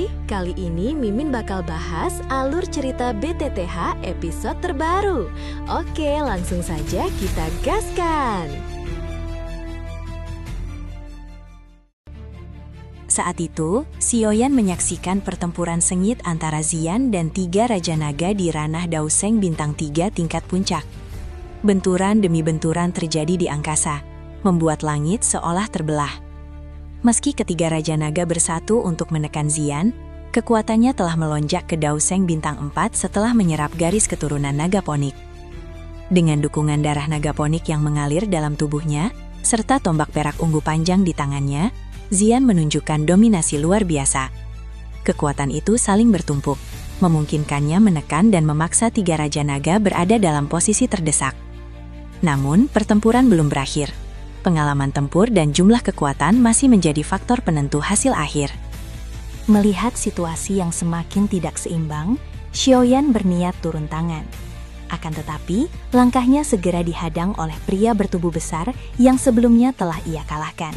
Hai, kali ini Mimin bakal bahas alur cerita BTTH episode terbaru. Oke, langsung saja kita gaskan. Saat itu, Xiaoyan menyaksikan pertempuran sengit antara Xian dan 3 Raja Naga di ranah Daoseng Bintang 3 tingkat puncak. Benturan demi benturan terjadi di angkasa, membuat langit seolah terbelah. Meski ketiga Raja Naga bersatu untuk menekan Xian, kekuatannya telah melonjak ke Daoseng Bintang 4 setelah menyerap garis keturunan naga ponik. Dengan dukungan darah naga ponik yang mengalir dalam tubuhnya, serta tombak perak ungu panjang di tangannya, Xian menunjukkan dominasi luar biasa. Kekuatan itu saling bertumpuk, memungkinkannya menekan dan memaksa 3 Raja Naga berada dalam posisi terdesak. Namun, pertempuran belum berakhir. Pengalaman tempur dan jumlah kekuatan masih menjadi faktor penentu hasil akhir. Melihat situasi yang semakin tidak seimbang, Xiaoyan berniat turun tangan. Akan tetapi, langkahnya segera dihadang oleh pria bertubuh besar yang sebelumnya telah ia kalahkan.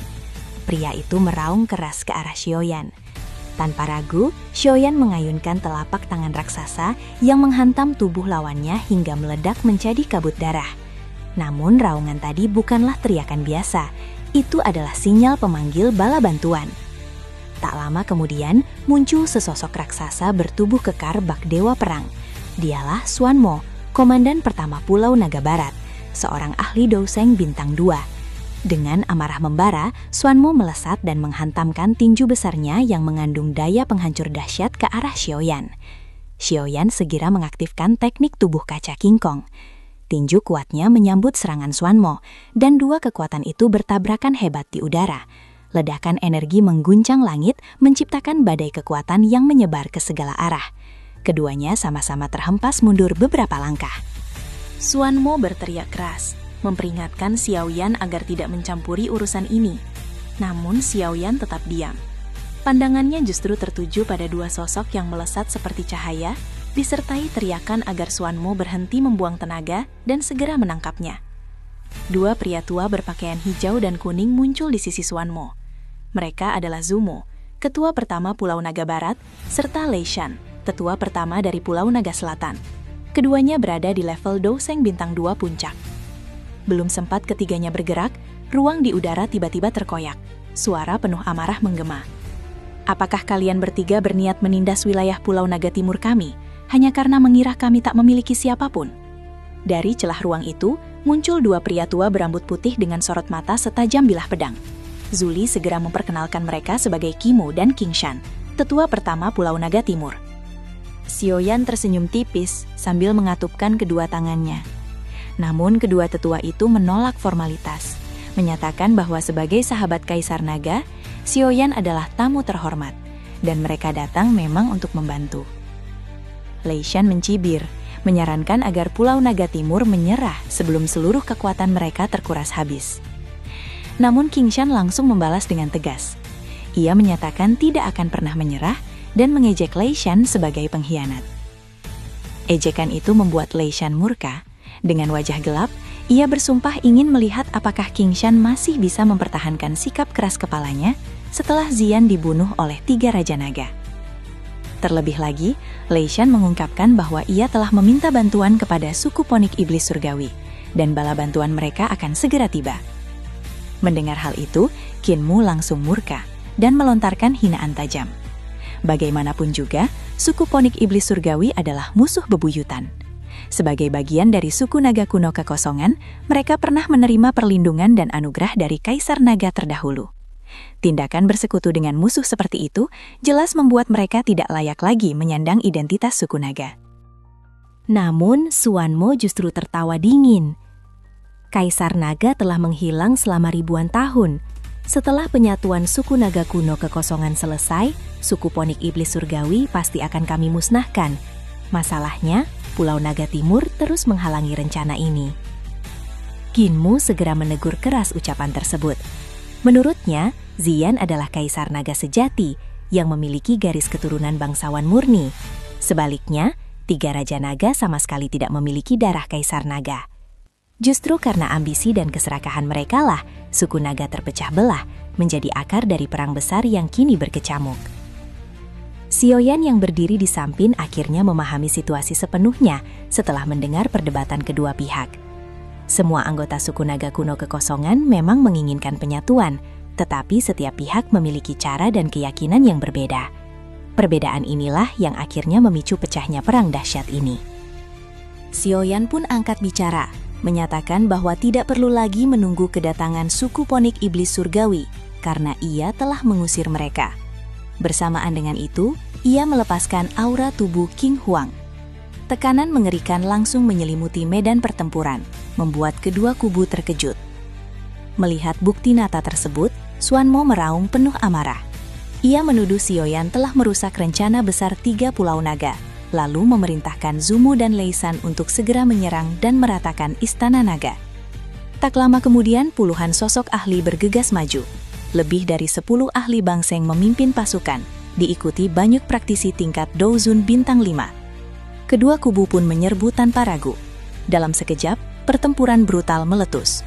Pria itu meraung keras ke arah Xiaoyan. Tanpa ragu, Xiaoyan mengayunkan telapak tangan raksasa yang menghantam tubuh lawannya hingga meledak menjadi kabut darah. Namun raungan tadi bukanlah teriakan biasa, itu adalah sinyal pemanggil bala bantuan. Tak lama kemudian, muncul sesosok raksasa bertubuh kekar bak dewa perang. Dialah Xuanmo, komandan pertama Pulau Naga Barat, seorang ahli Daoseng Bintang 2. Dengan amarah membara, Xuanmo melesat dan menghantamkan tinju besarnya yang mengandung daya penghancur dahsyat ke arah Xiaoyan. Xiaoyan segera mengaktifkan teknik tubuh kaca King Kong. Tinju kuatnya menyambut serangan Xuanmo, dan 2 kekuatan itu bertabrakan hebat di udara. Ledakan energi mengguncang langit, menciptakan badai kekuatan yang menyebar ke segala arah. Keduanya sama-sama terhempas mundur beberapa langkah. Xuanmo berteriak keras, memperingatkan Xiaoyan agar tidak mencampuri urusan ini. Namun Xiaoyan tetap diam. Pandangannya justru tertuju pada 2 sosok yang melesat seperti cahaya, disertai teriakan agar Xuanmo berhenti membuang tenaga dan segera menangkapnya. 2 pria tua berpakaian hijau dan kuning muncul di sisi Xuanmo. Mereka adalah Zumo, ketua pertama Pulau Naga Barat, serta Lei Shan, tetua pertama dari Pulau Naga Selatan. Keduanya berada di level Daoseng Bintang 2 puncak. Belum sempat ketiganya bergerak, ruang di udara tiba-tiba terkoyak. Suara penuh amarah menggema. "Apakah kalian bertiga berniat menindas wilayah Pulau Naga Timur kami hanya karena mengira kami tak memiliki siapapun?" Dari celah ruang itu, muncul 2 pria tua berambut putih dengan sorot mata setajam bilah pedang. Zuli segera memperkenalkan mereka sebagai Kimo dan King Shan, tetua pertama Pulau Naga Timur. Xiaoyan tersenyum tipis sambil mengatupkan kedua tangannya. Namun kedua tetua itu menolak formalitas, menyatakan bahwa sebagai sahabat Kaisar Naga, Xiaoyan adalah tamu terhormat, dan mereka datang memang untuk membantu. Lei Shan mencibir, menyarankan agar Pulau Naga Timur menyerah sebelum seluruh kekuatan mereka terkuras habis. Namun King Shan langsung membalas dengan tegas. Ia menyatakan tidak akan pernah menyerah dan mengejek Lei Shan sebagai pengkhianat. Ejekan itu membuat Lei Shan murka. Dengan wajah gelap, ia bersumpah ingin melihat apakah King Shan masih bisa mempertahankan sikap keras kepalanya setelah Xian dibunuh oleh 3 Raja Naga. Terlebih lagi, Lei Shan mengungkapkan bahwa ia telah meminta bantuan kepada suku Ponik Iblis Surgawi, dan bala bantuan mereka akan segera tiba. Mendengar hal itu, Qin Mu langsung murka dan melontarkan hinaan tajam. Bagaimanapun juga, suku Ponik Iblis Surgawi adalah musuh bebuyutan. Sebagai bagian dari suku naga kuno kekosongan, mereka pernah menerima perlindungan dan anugerah dari Kaisar Naga terdahulu. Tindakan bersekutu dengan musuh seperti itu jelas membuat mereka tidak layak lagi menyandang identitas suku naga. Namun, Xuanmo justru tertawa dingin. Kaisar Naga telah menghilang selama ribuan tahun. Setelah penyatuan suku naga kuno kekosongan selesai, suku Ponik Iblis Surgawi pasti akan kami musnahkan. Masalahnya, Pulau Naga Timur terus menghalangi rencana ini. Qin Mu segera menegur keras ucapan tersebut. Menurutnya, Xian adalah Kaisar Naga sejati yang memiliki garis keturunan bangsawan murni. Sebaliknya, 3 Raja Naga sama sekali tidak memiliki darah Kaisar Naga. Justru karena ambisi dan keserakahan mereka lah, suku naga terpecah belah, menjadi akar dari perang besar yang kini berkecamuk. Sioyan yang berdiri di samping akhirnya memahami situasi sepenuhnya setelah mendengar perdebatan kedua pihak. Semua anggota suku naga kuno Kekosongan memang menginginkan penyatuan, tetapi setiap pihak memiliki cara dan keyakinan yang berbeda. Perbedaan inilah yang akhirnya memicu pecahnya perang dahsyat ini. Sioyan pun angkat bicara, menyatakan bahwa tidak perlu lagi menunggu kedatangan suku Ponik Iblis Surgawi, karena ia telah mengusir mereka. Bersamaan dengan itu, ia melepaskan aura tubuh King Huang. Tekanan mengerikan langsung menyelimuti medan pertempuran, membuat kedua kubu terkejut. Melihat bukti nyata tersebut, Xuanmo meraung penuh amarah. Ia menuduh Sioyan telah merusak rencana besar 3 Pulau Naga, lalu memerintahkan Zumu dan Leisan untuk segera menyerang dan meratakan Istana Naga. Tak lama kemudian, puluhan sosok ahli bergegas maju. Lebih dari 10 ahli Bangseng memimpin pasukan, diikuti banyak praktisi tingkat Douzun Bintang 5. Kedua kubu pun menyerbu tanpa ragu. Dalam sekejap, pertempuran brutal meletus.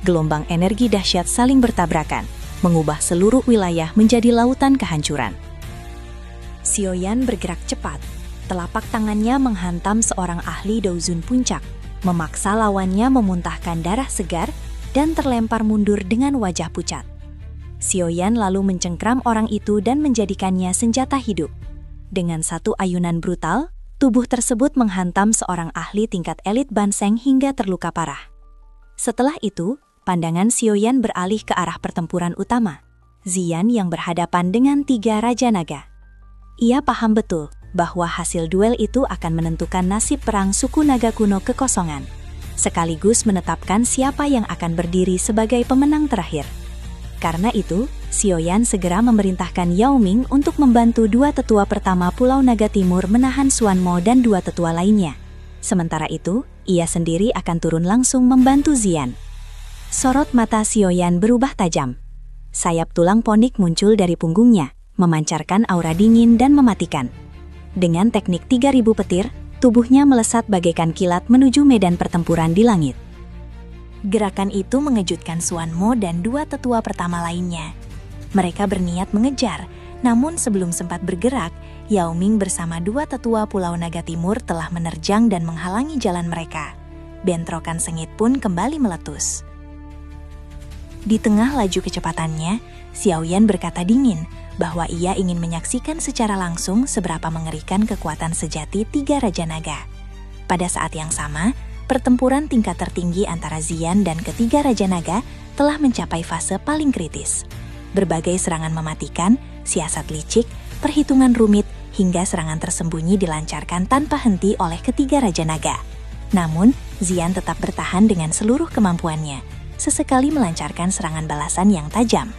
Gelombang energi dahsyat saling bertabrakan, mengubah seluruh wilayah menjadi lautan kehancuran. Sioyan bergerak cepat. Telapak tangannya menghantam seorang ahli Douzun Puncak, memaksa lawannya memuntahkan darah segar dan terlempar mundur dengan wajah pucat. Sioyan lalu mencengkram orang itu dan menjadikannya senjata hidup. Dengan satu ayunan brutal, tubuh tersebut menghantam seorang ahli tingkat elit Banseng hingga terluka parah. Setelah itu, pandangan Sioyan beralih ke arah pertempuran utama, Ziyan yang berhadapan dengan 3 Raja Naga. Ia paham betul bahwa hasil duel itu akan menentukan nasib perang suku naga kuno Kekosongan, sekaligus menetapkan siapa yang akan berdiri sebagai pemenang terakhir. Karena itu, Sioyan segera memerintahkan Yao Ming untuk membantu 2 tetua pertama Pulau Naga Timur menahan Xuanmo dan 2 tetua lainnya. Sementara itu, ia sendiri akan turun langsung membantu Ziyan. Sorot mata Sioyan berubah tajam. Sayap tulang ponik muncul dari punggungnya, memancarkan aura dingin dan mematikan. Dengan teknik 3000 petir, tubuhnya melesat bagaikan kilat menuju medan pertempuran di langit. Gerakan itu mengejutkan Xuanmo dan 2 tetua pertama lainnya. Mereka berniat mengejar, namun sebelum sempat bergerak, Yao Ming bersama 2 tetua Pulau Naga Timur telah menerjang dan menghalangi jalan mereka. Bentrokan sengit pun kembali meletus. Di tengah laju kecepatannya, Xiaoyan berkata dingin bahwa ia ingin menyaksikan secara langsung seberapa mengerikan kekuatan sejati 3 Raja Naga. Pada saat yang sama, pertempuran tingkat tertinggi antara Ziyan dan ketiga Raja Naga telah mencapai fase paling kritis. Berbagai serangan mematikan, siasat licik, perhitungan rumit, hingga serangan tersembunyi dilancarkan tanpa henti oleh ketiga Raja Naga. Namun, Ziyan tetap bertahan dengan seluruh kemampuannya, sesekali melancarkan serangan balasan yang tajam.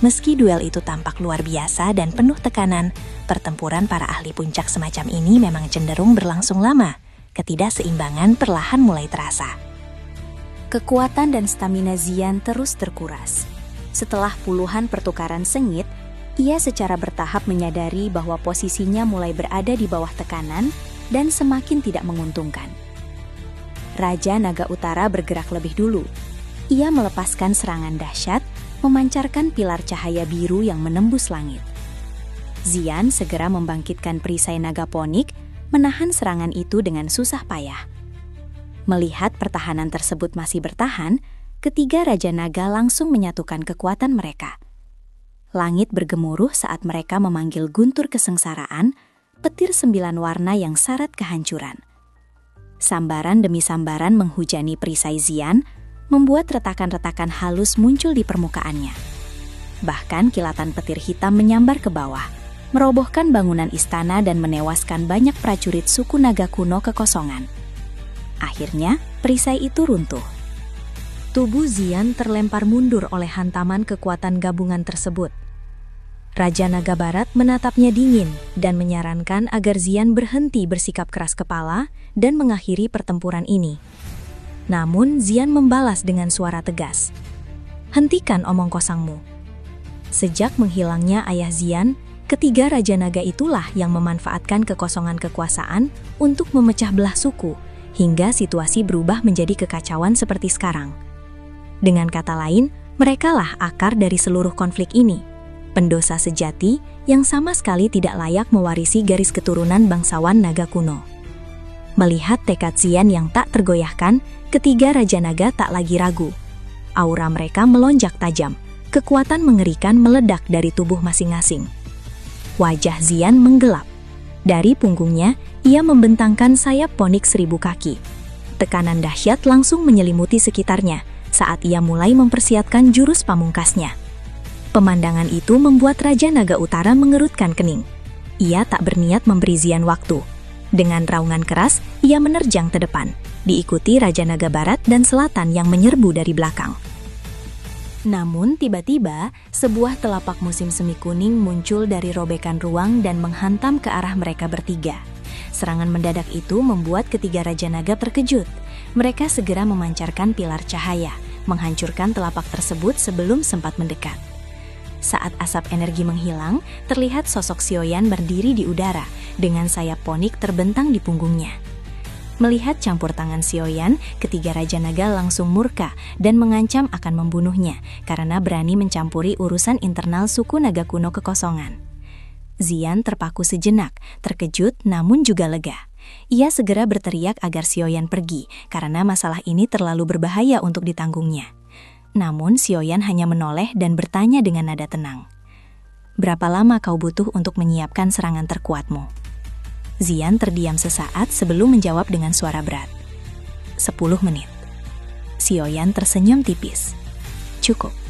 Meski duel itu tampak luar biasa dan penuh tekanan, pertempuran para ahli puncak semacam ini memang cenderung berlangsung lama. Ketidakseimbangan perlahan mulai terasa. Kekuatan dan stamina Ziyan terus terkuras. Setelah puluhan pertukaran sengit, ia secara bertahap menyadari bahwa posisinya mulai berada di bawah tekanan dan semakin tidak menguntungkan. Raja Naga Utara bergerak lebih dulu. Ia melepaskan serangan dahsyat, memancarkan pilar cahaya biru yang menembus langit. Ziyan segera membangkitkan perisai naga ponik, menahan serangan itu dengan susah payah. Melihat pertahanan tersebut masih bertahan, ketiga Raja Naga langsung menyatukan kekuatan mereka. Langit bergemuruh saat mereka memanggil guntur kesengsaraan, petir 9 warna yang syarat kehancuran. Sambaran demi sambaran menghujani perisai Ziyan, membuat retakan-retakan halus muncul di permukaannya. Bahkan kilatan petir hitam menyambar ke bawah, merobohkan bangunan istana dan menewaskan banyak prajurit suku naga kuno Kekosongan. Akhirnya, perisai itu runtuh. Tubuh Ziyan terlempar mundur oleh hantaman kekuatan gabungan tersebut. Raja Naga Barat menatapnya dingin dan menyarankan agar Ziyan berhenti bersikap keras kepala dan mengakhiri pertempuran ini. Namun, Ziyan membalas dengan suara tegas, "Hentikan omong kosongmu." Sejak menghilangnya ayah Ziyan, ketiga Raja Naga itulah yang memanfaatkan kekosongan kekuasaan untuk memecah belah suku, hingga situasi berubah menjadi kekacauan seperti sekarang. Dengan kata lain, merekalah akar dari seluruh konflik ini. pendosa sejati yang sama sekali tidak layak mewarisi garis keturunan bangsawan naga kuno. Melihat tekad Xian yang tak tergoyahkan, ketiga Raja Naga tak lagi ragu. Aura mereka melonjak tajam, kekuatan mengerikan meledak dari tubuh masing-masing. Wajah Xian menggelap. Dari punggungnya, ia membentangkan sayap ponik 1000 kaki. Tekanan dahsyat langsung menyelimuti sekitarnya saat ia mulai mempersiapkan jurus pamungkasnya. Pemandangan itu membuat Raja Naga Utara mengerutkan kening. Ia tak berniat memberi Xian waktu. Dengan raungan keras, ia menerjang ke depan, diikuti Raja Naga Barat dan Selatan yang menyerbu dari belakang. Namun tiba-tiba, sebuah telapak musim semi kuning muncul dari robekan ruang dan menghantam ke arah mereka bertiga. Serangan mendadak itu membuat ketiga Raja Naga terkejut. Mereka segera memancarkan pilar cahaya, menghancurkan telapak tersebut sebelum sempat mendekat. Saat asap energi menghilang, terlihat sosok Xiaoyan berdiri di udara dengan sayap ponik terbentang di punggungnya. Melihat campur tangan Xiaoyan, ketiga Raja Naga langsung murka dan mengancam akan membunuhnya karena berani mencampuri urusan internal suku naga kuno kekosongan. Xian terpaku sejenak, terkejut namun juga lega. Ia segera berteriak agar Xiaoyan pergi karena masalah ini terlalu berbahaya untuk ditanggungnya. Namun Xiaoyan hanya menoleh dan bertanya dengan nada tenang. "Berapa lama kau butuh untuk menyiapkan serangan terkuatmu?" Xian terdiam sesaat sebelum menjawab dengan suara berat. 10 menit. Xiaoyan tersenyum tipis. "Cukup."